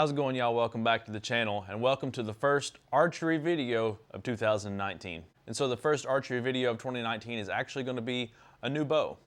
How's it going, y'all? Welcome back to the channel and welcome to the first archery video of 2019. And so the first archery video of 2019 is actually going to be a new bow,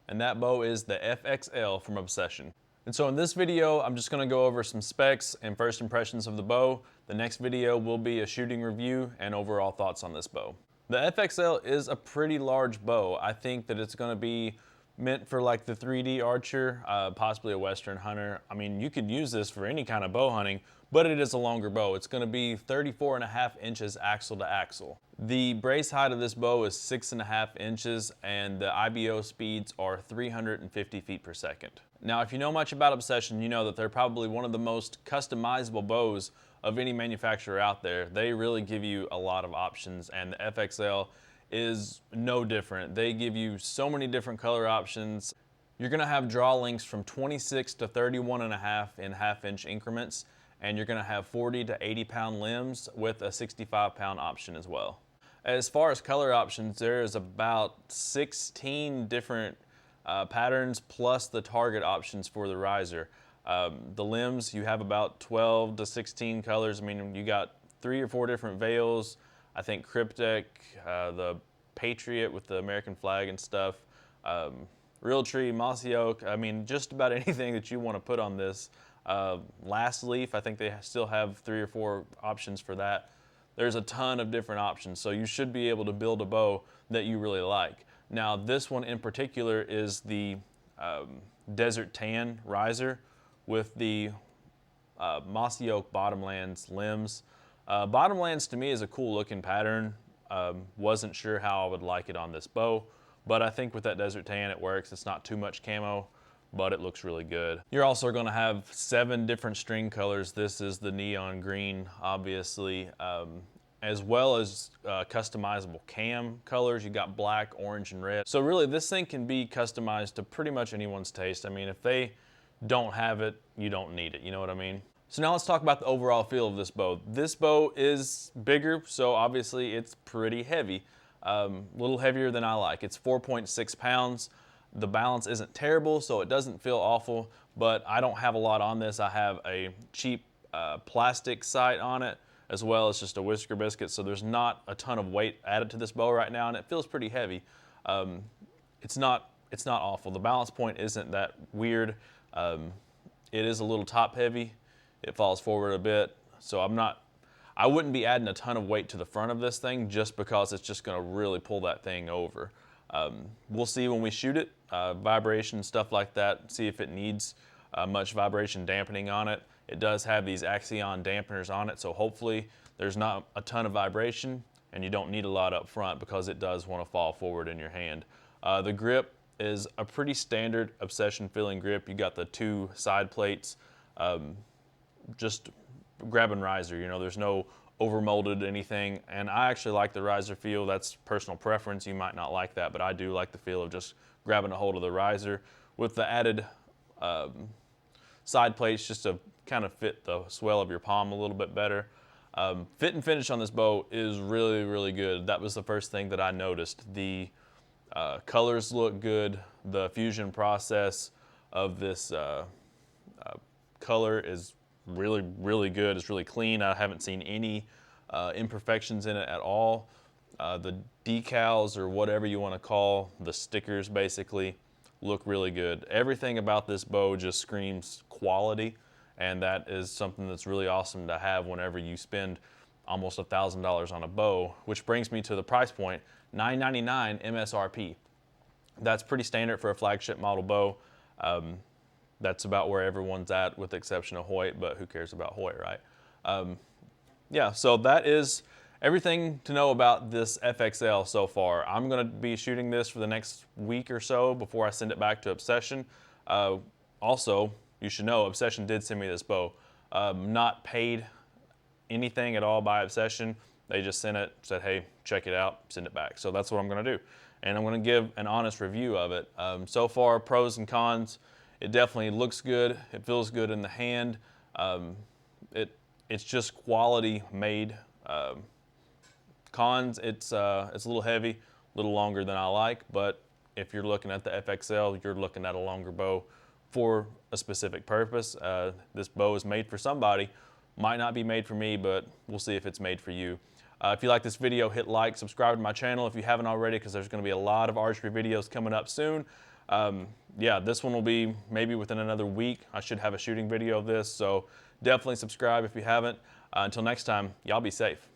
and that bow is the FXL from Obsession. And so in this video, I'm just going to go over some specs and first impressions of the bow. The next video will be a shooting review and overall thoughts on this bow. The FXL is a pretty large bow. I think that it's going to be meant for like the 3D archer, possibly a Western hunter. I mean, you could use this for any kind of bow hunting, but it is a longer bow. It's going to be 34.5 inches axle to axle. The brace height of this bow is 6.5 inches, and the IBO speeds are 350 feet per second. Now, if you know much about Obsession, you know that they're probably one of the most customizable bows of any manufacturer out there. They really give you a lot of options, and the FXL is no different. They give you so many different color options. You're gonna have draw lengths from 26 to 31.5 in half-inch increments, and you're gonna have 40 to 80 pound limbs with a 65 pound option as well. As far as color options, there is about 16 different patterns plus the target options for the riser. The limbs, you have about 12 to 16 colors. I mean, you got 3 or 4 different veils. I think Cryptic, the Patriot with the American flag and stuff, Real Tree, Mossy Oak. I mean, just about anything that you want to put on this. Last Leaf, I think they still have 3 or 4 options for that. There's a ton of different options, so you should be able to build a bow that you really like. Now, this one in particular is the Desert Tan riser with the Mossy Oak Bottomlands limbs. Bottomlands to me is a cool looking pattern. Wasn't sure how I would like it on this bow, but I think with that Desert Tan it works. It's not too much camo, but it looks really good. You're also going to have 7 different string colors. This is the neon green, obviously, as well as customizable cam colors. You got black, orange, and red. So really this thing can be customized to pretty much anyone's taste. I mean, if they don't have it, you don't need it, you know what I mean? So now let's talk about the overall feel of this bow. This bow is bigger, so obviously it's pretty heavy. A little heavier than I like. It's 4.6 pounds. The balance isn't terrible, so it doesn't feel awful, but I don't have a lot on this. I have a cheap plastic sight on it, as well as just a whisker biscuit, so there's not a ton of weight added to this bow right now, and it feels pretty heavy. It's not awful. The balance point isn't that weird. It is a little top heavy. It falls forward a bit, so I wouldn't be adding a ton of weight to the front of this thing just because it's just gonna really pull that thing over. We'll see when we shoot it, vibration, stuff like that, see if it needs much vibration dampening on it. It does have these Axion dampeners on it, so hopefully there's not a ton of vibration and you don't need a lot up front because it does wanna fall forward in your hand. The grip is a pretty standard Obsession feeling grip. You got the 2 side plates, just grab and riser, you know, there's no overmolded anything, and I actually like the riser feel. That's personal preference. You might not like that, but I do like the feel of just grabbing a hold of the riser with the added side plates just to kind of fit the swell of your palm a little bit better. Fit and finish on this bow is really, really good. That was the first thing that I noticed. The colors look good. The fusion process of this color is really, really good. It's really clean. I haven't seen any imperfections in it at all. The decals, or whatever you want to call the stickers, basically look really good. Everything about this bow just screams quality, and that is something that's really awesome to have whenever you spend almost $1,000 on a bow, which brings me to the price point, $999 MSRP. That's pretty standard for a flagship model bow. That's about where everyone's at, with the exception of Hoyt, but who cares about Hoyt, right? Yeah, so that is everything to know about this FXL so far. I'm gonna be shooting this for the next week or so before I send it back to Obsession. Also, you should know, Obsession did send me this bow. Not paid anything at all by Obsession. They just sent it, said, hey, check it out, send it back. So that's what I'm gonna do. And I'm gonna give an honest review of it. So far, pros and cons. It definitely looks good. It feels good in the hand. It's just quality made. Cons, it's a little heavy, a little longer than I like, but if you're looking at the FXL, you're looking at a longer bow for a specific purpose. This bow is made for somebody. Might not be made for me, but we'll see if it's made for you. If you like this video, hit like, subscribe to my channel if you haven't already, because there's going to be a lot of archery videos coming up soon. Yeah, this one will be maybe within another week. I should have a shooting video of this, so definitely subscribe if you haven't. Until next time, y'all be safe.